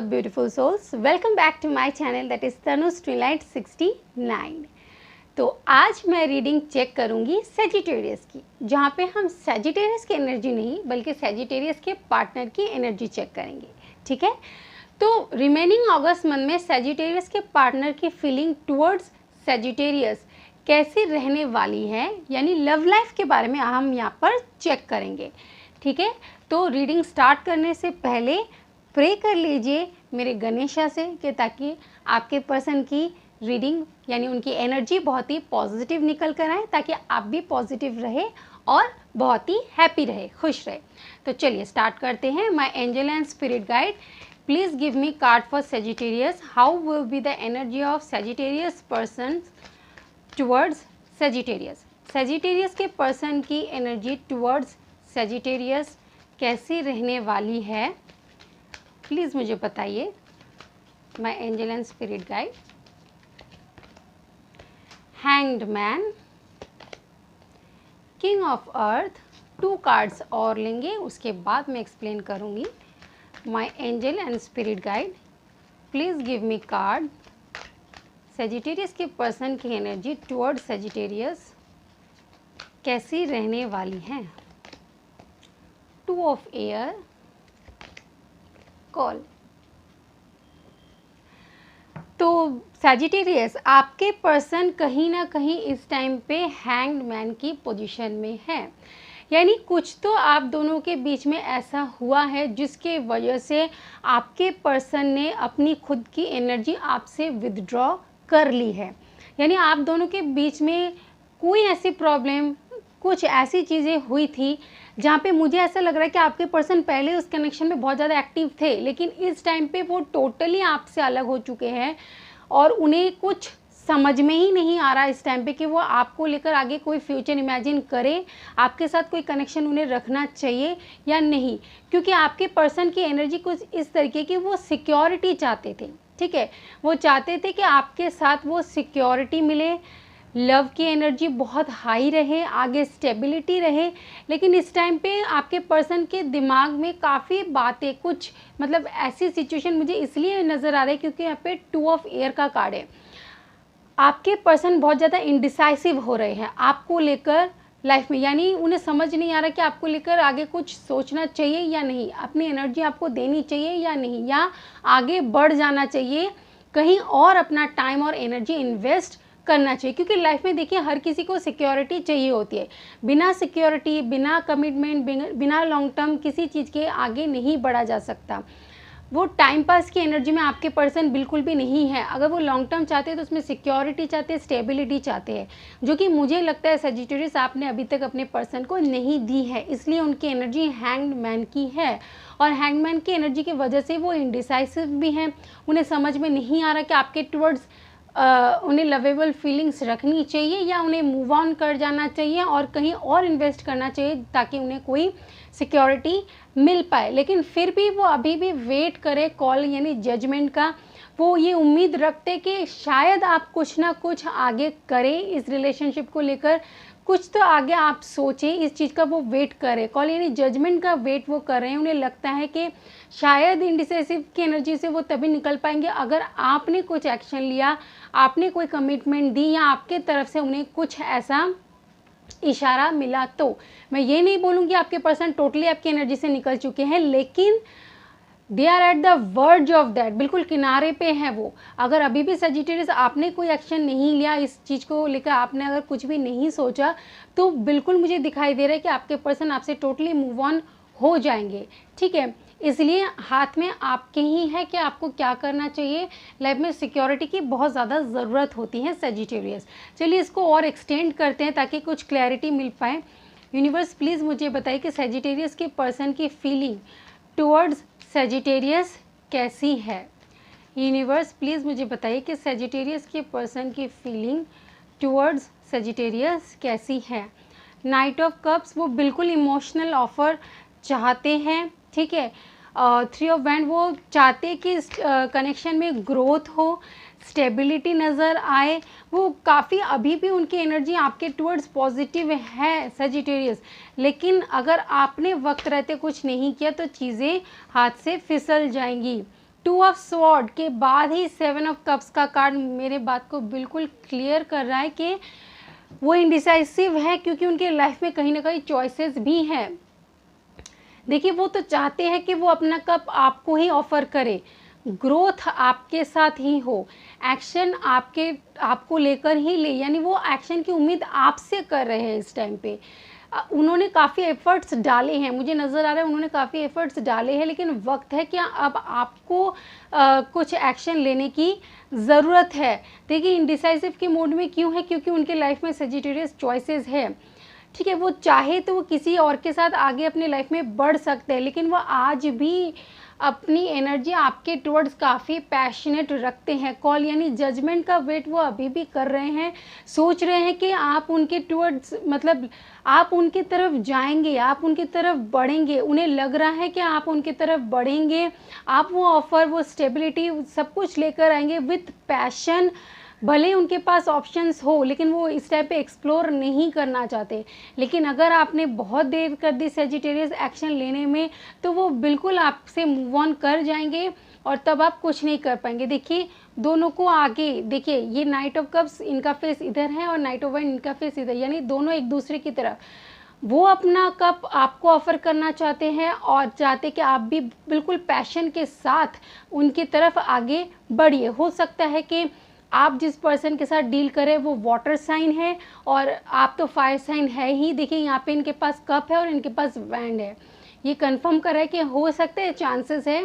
up beautiful souls, welcome back to my channel that is Tanu's Twilight 69। तो आज मैं reading check करूंगी Sagittarius की, जहाँ पे हम सेजिटेरियस की एनर्जी नहीं बल्कि सेजिटेरियस के पार्टनर की एनर्जी चेक करेंगे। ठीक है, तो रिमेनिंग अगस्त मंथ में सेजिटेरियस के पार्टनर की फीलिंग टुवर्ड्स सेजिटेरियस कैसी रहने वाली है, यानी लव लाइफ के बारे में हम यहाँ पर चेक करेंगे। ठीक है, तो रीडिंग स्टार्ट करने से पहले प्रे कर लीजिए मेरे गणेशा से कि ताकि आपके पर्सन की रीडिंग यानी उनकी एनर्जी बहुत ही पॉजिटिव निकल कर आए, ताकि आप भी पॉजिटिव रहे और बहुत ही हैप्पी रहे, खुश रहे। तो चलिए स्टार्ट करते हैं। My angel and spirit guide, please give me card for Sagittarius. How will be the energy of Sagittarius person towards Sagittarius. Sagittarius के पर्सन की एनर्जी टुवर्ड्स सेजिटेरियस कैसी रहने वाली है, प्लीज़ मुझे बताइए my angel and spirit guide. Hanged man, king of earth, 2 cards और लेंगे, उसके बाद मैं एक्सप्लेन करूंगी। My angel and spirit guide, please give me card Sagittarius के पर्सन की एनर्जी टुवर्ड सेजिटेरियस कैसी रहने वाली है। 2 ऑफ एयर, कॉल। तो सैजिटेरियस आपके पर्सन कहीं ना कहीं इस टाइम पे हैंग्ड मैन की पोजीशन में है, यानी कुछ तो आप दोनों के बीच में ऐसा हुआ है जिसके वजह से आपके पर्सन ने अपनी खुद की एनर्जी आपसे विदड्रॉ कर ली है। यानी आप दोनों के बीच में कोई ऐसी प्रॉब्लम, कुछ ऐसी चीज़ें हुई थी जहाँ पे मुझे ऐसा लग रहा है कि आपके पर्सन पहले उस कनेक्शन में बहुत ज़्यादा एक्टिव थे, लेकिन इस टाइम पे वो टोटली आपसे अलग हो चुके हैं और उन्हें कुछ समझ में ही नहीं आ रहा इस टाइम पे कि वो आपको लेकर आगे कोई फ्यूचर इमेजिन करें, आपके साथ कोई कनेक्शन उन्हें रखना चाहिए या नहीं, क्योंकि आपके पर्सन की एनर्जी कुछ इस तरीके की, वो सिक्योरिटी चाहते थे। ठीक है, वो चाहते थे कि आपके साथ वो सिक्योरिटी मिले, लव की एनर्जी बहुत हाई रहे, आगे स्टेबिलिटी रहे, लेकिन इस टाइम पे आपके पर्सन के दिमाग में काफ़ी बातें, कुछ मतलब ऐसी सिचुएशन मुझे इसलिए नज़र आ रही है क्योंकि यहाँ पे 2 ऑफ एयर का कार्ड है। आपके पर्सन बहुत ज़्यादा इंडिसाइसिव हो रहे हैं आपको लेकर लाइफ में, यानी उन्हें समझ नहीं आ रहा कि आपको लेकर आगे कुछ सोचना चाहिए या नहीं, अपनी एनर्जी आपको देनी चाहिए या नहीं, या आगे बढ़ जाना चाहिए, कहीं और अपना टाइम और एनर्जी इन्वेस्ट करना चाहिए। क्योंकि लाइफ में देखिए हर किसी को सिक्योरिटी चाहिए होती है, बिना सिक्योरिटी, बिना कमिटमेंट, बिना लॉन्ग टर्म किसी चीज़ के आगे नहीं बढ़ा जा सकता। वो टाइम पास की एनर्जी में आपके पर्सन बिल्कुल भी नहीं है। अगर वो लॉन्ग टर्म चाहते हैं तो उसमें सिक्योरिटी चाहते हैं, स्टेबिलिटी चाहते हैं, जो कि मुझे लगता है सेजिटेरियस आपने अभी तक अपने पर्सन को नहीं दी है, इसलिए उनकी एनर्जी हैंग्ड मैन की है। और हैंग्ड मैन की एनर्जी की वजह से वो इंडिसाइसिव भी हैं, उन्हें समझ में नहीं आ रहा कि आपके टुवर्ड्स उन्हें लवेबल फीलिंग्स रखनी चाहिए या उन्हें मूव ऑन कर जाना चाहिए और कहीं और इन्वेस्ट करना चाहिए ताकि उन्हें कोई सिक्योरिटी मिल पाए। लेकिन फिर भी वो अभी भी वेट करे कॉल यानी जजमेंट का। वो ये उम्मीद रखते कि शायद आप कुछ ना कुछ आगे करें इस रिलेशनशिप को लेकर, कुछ तो आगे आप सोचें, इस चीज़ का वो वेट करें, कॉल यानी जजमेंट का वेट वो कर रहे हैं। उन्हें लगता है कि शायद इंडिसाइसिव की एनर्जी से वो तभी निकल पाएंगे अगर आपने कुछ एक्शन लिया, आपने कोई कमिटमेंट दी या आपके तरफ से उन्हें कुछ ऐसा इशारा मिला। तो मैं ये नहीं बोलूँगी आपके पर्सन टोटली आपकी एनर्जी से निकल चुके हैं, लेकिन they are at the verge of that, बिल्कुल किनारे पे हैं वो। अगर अभी भी सेजिटेरियस आपने कोई एक्शन नहीं लिया, इस चीज़ को लेकर आपने अगर कुछ भी नहीं सोचा, तो बिल्कुल मुझे दिखाई दे रहा है कि आपके पर्सन आपसे टोटली मूव ऑन हो जाएंगे। ठीक है, इसलिए हाथ में आपके ही है कि आपको क्या करना चाहिए। लाइफ में सिक्योरिटी की बहुत ज़्यादा ज़रूरत होती है सेजिटेरियस। चलिए इसको और एक्सटेंड करते हैं ताकि कुछ क्लैरिटी मिल पाए। यूनिवर्स प्लीज़ मुझे बताइए कि सेजिटेरियस के पर्सन की फीलिंग टुवर्ड्स सेजिटेरियस कैसी है। यूनिवर्स प्लीज़ मुझे बताइए कि सेजिटेरियस के पर्सन की फीलिंग टुवर्ड्स सेजिटेरियस कैसी है। नाइट ऑफ कप्स, वो बिल्कुल इमोशनल ऑफर चाहते हैं। ठीक है, 3 ऑफ वैंड, वो चाहते कि इस कनेक्शन में ग्रोथ हो, स्टेबिलिटी नज़र आए। वो काफ़ी अभी भी उनकी एनर्जी आपके टुवर्ड्स पॉजिटिव है सेजिटेरियस, लेकिन अगर आपने वक्त रहते कुछ नहीं किया तो चीज़ें हाथ से फिसल जाएंगी। टू ऑफ स्वॉर्ड के बाद ही सेवन ऑफ कप्स का कार्ड मेरे बात को बिल्कुल क्लियर कर रहा है कि वो इंडिसाइसिव है, क्योंकि उनके लाइफ में कहीं ना कहीं चॉइसेस भी हैं। देखिए, वो तो चाहते हैं कि वो अपना कप आपको ही ऑफर करे, ग्रोथ आपके साथ ही हो, एक्शन आपको लेकर ही ले, यानी वो एक्शन की उम्मीद आपसे कर रहे हैं इस टाइम पे। उन्होंने काफ़ी एफ़र्ट्स डाले हैं, मुझे नज़र आ रहा है उन्होंने काफ़ी एफ़र्ट्स डाले हैं, लेकिन वक्त है कि अब आपको कुछ एक्शन लेने की ज़रूरत है। देखिए, इंडिसाइसिव के मूड में क्यों है, क्योंकि उनके लाइफ में सजिटेरियस चॉइसेस है। ठीक है, वो चाहे तो वो किसी और के साथ आगे अपने लाइफ में बढ़ सकते हैं, लेकिन वो आज भी अपनी एनर्जी आपके टुवर्ड्स काफ़ी पैशनेट रखते हैं। कॉल यानी जजमेंट का वेट वो अभी भी कर रहे हैं, सोच रहे हैं कि आप उनके टुवर्ड्स मतलब आप उनकी तरफ जाएंगे, आप उनकी तरफ बढ़ेंगे। उन्हें लग रहा है कि आप उनकी तरफ बढ़ेंगे, आप वो ऑफ़र, वो स्टेबिलिटी सब कुछ लेकर आएंगे विथ पैशन। भले ही उनके पास ऑप्शंस हो, लेकिन वो इस टाइप पे एक्सप्लोर नहीं करना चाहते। लेकिन अगर आपने बहुत देर कर दी सजिटेरियस एक्शन लेने में, तो वो बिल्कुल आपसे मूव ऑन कर जाएंगे और तब आप कुछ नहीं कर पाएंगे। देखिए, दोनों को आगे देखिए, ये नाइट ऑफ कप्स इनका फेस इधर है और नाइट ऑफ वाइंड इनका फेस इधर, यानी दोनों एक दूसरे की तरफ। वो अपना कप आपको ऑफ़र करना चाहते हैं और चाहते कि आप भी बिल्कुल पैशन के साथ उनकी तरफ आगे बढ़िए। हो सकता है कि आप जिस पर्सन के साथ डील करें वो वाटर साइन है और आप तो फायर साइन है ही। देखिए, यहाँ पे इनके पास कप है और इनके पास वैंड है। ये कंफर्म कर रहा है कि हो सकते हैं, चांसेस है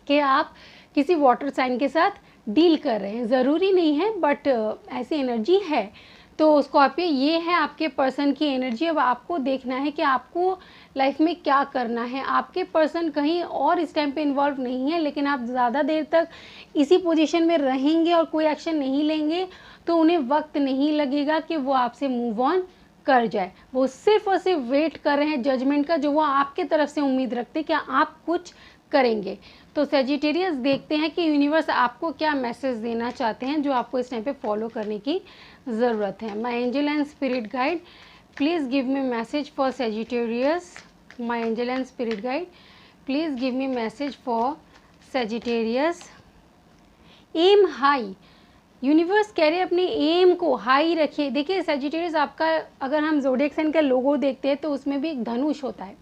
कि आप किसी वाटर साइन के साथ डील कर रहे हैं। ज़रूरी नहीं है, बट ऐसी एनर्जी है। तो स्कॉर्पियो, ये है आपके पर्सन की एनर्जी। अब आपको देखना है कि आपको लाइफ में क्या करना है। आपके पर्सन कहीं और इस टाइम पे इन्वॉल्व नहीं है, लेकिन आप ज़्यादा देर तक इसी पोजीशन में रहेंगे और कोई एक्शन नहीं लेंगे तो उन्हें वक्त नहीं लगेगा कि वो आपसे मूव ऑन कर जाए। वो सिर्फ और सिर्फ वेट कर रहे हैं जजमेंट का, जो वो आपके तरफ से उम्मीद रखते हैं कि आप कुछ करेंगे। तो सेजिटेरियस, देखते हैं कि यूनिवर्स आपको क्या मैसेज देना चाहते हैं, जो आपको इस टाइम पे फॉलो करने की ज़रूरत है। My angel and spirit guide, please give me message for Sagittarius. My angel and spirit guide, please give me message for Sagittarius. Am hi, universe कह रहे हैं अपने एम को हाई रखिए। देखिए सेजिटेरियस, आपका अगर हम ज़ोडिएक साइन का लोगो देखते हैं तो उसमें भी एक धनुष होता है,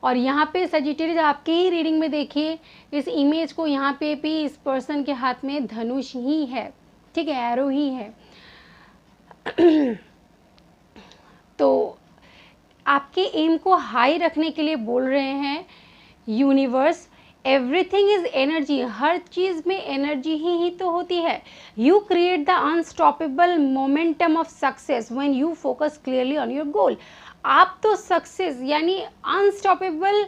और यहाँ पे सेजिटेरियस आपके ही रीडिंग में देखिए इस इमेज को, यहाँ पे भी इस पर्सन के हाथ में धनुष ही है, ठीक है, एरो ही है। तो आपके एम को हाई रखने के लिए बोल रहे हैं यूनिवर्स। एवरीथिंग इज एनर्जी, हर चीज़ में एनर्जी ही तो होती है। You create the unstoppable momentum of success when you focus clearly on your goal. आप तो सक्सेस यानी अनस्टॉपेबल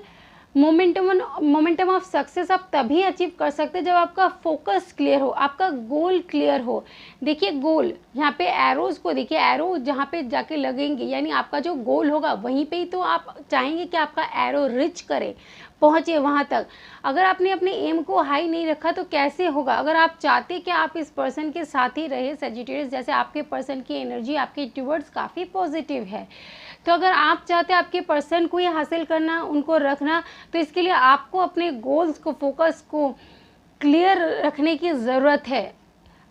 मोमेंटम ऑफ सक्सेस आप तभी अचीव कर सकते हैं जब आपका फोकस क्लियर हो, आपका गोल क्लियर हो। देखिए गोल, यहाँ पे एरोज को देखिए, एरो जहाँ पे जाके लगेंगे यानी आपका जो गोल होगा वहीं पे ही तो आप चाहेंगे कि आपका एरो रिच करे, पहुँचे वहाँ तक। अगर आपने अपने एम को हाई नहीं रखा तो कैसे होगा। अगर आप चाहते कि आप इस पर्सन के साथ ही रहे सेजिटेरियस, जैसे आपके पर्सन की एनर्जी आपके टुवर्ड्स काफ़ी पॉजिटिव है, तो अगर आप चाहते हैं आपके पर्सन को ही हासिल करना, उनको रखना, तो इसके लिए आपको अपने गोल्स को, फोकस को क्लियर रखने की ज़रूरत है।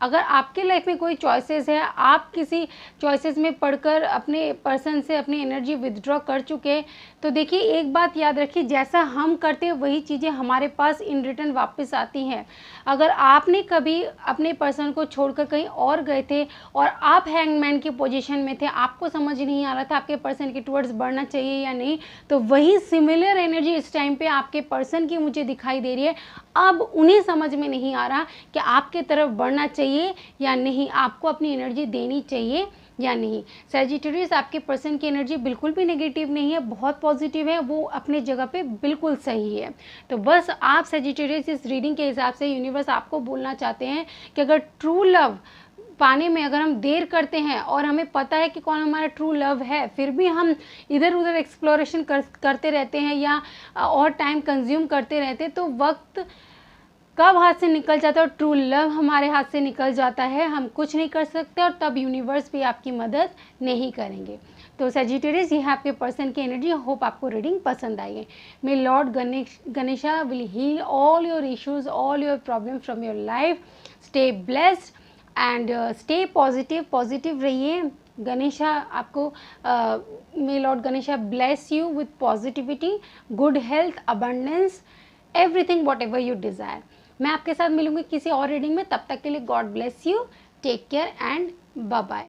अगर आपके लाइफ में कोई चॉइसेस है, आप किसी चॉइसेस में पढ़कर अपने पर्सन से अपनी एनर्जी विदड्रॉ कर चुके हैं, तो देखिए एक बात याद रखिए, जैसा हम करते हैं वही चीज़ें हमारे पास इन रिटर्न वापस आती हैं। अगर आपने कभी अपने पर्सन को छोड़कर कहीं और गए थे और आप हैंगमैन की पोजीशन में थे, आपको समझ नहीं आ रहा था आपके पर्सन के टुवर्ड्स बढ़ना चाहिए या नहीं, तो वही सिमिलर एनर्जी इस टाइम पे आपके पर्सन की मुझे दिखाई दे रही है। अब उन्हें समझ में नहीं आ रहा कि आपके तरफ बढ़ना चाहिए या नहीं, आपको अपनी एनर्जी देनी चाहिए या नहीं। सेजिटेरियस, आपके पर्सन की एनर्जी बिल्कुल भी नेगेटिव नहीं है, बहुत पॉजिटिव है, वो अपने जगह पे बिल्कुल सही है। तो बस आप सेजिटेरियस, इस रीडिंग के हिसाब से यूनिवर्स आपको बोलना चाहते हैं कि अगर ट्रू लव पाने में अगर हम देर करते हैं और हमें पता है कि कौन हमारा ट्रू लव है, फिर भी हम इधर उधर एक्सप्लोरेशन करते रहते हैं या और टाइम कंज्यूम करते रहते हैं, तो वक्त कब हाथ से निकल जाता है और ट्रू लव हमारे हाथ से निकल जाता है, हम कुछ नहीं कर सकते और तब यूनिवर्स भी आपकी मदद नहीं करेंगे। तो सेजिटेरियस, ये है आपके पर्सन की एनर्जी। होप आपको रीडिंग पसंद आई है। May lord Ganesha will heal all your issues, all your problem from your life. Stay blessed and stay positive, positive रहिए। गणेशा आपको may lord Ganesha bless you with positivity, good health, abundance, everything whatever you desire. मैं आपके साथ मिलूंगी किसी और reading में, तब तक के लिए God bless you, take care and bye bye.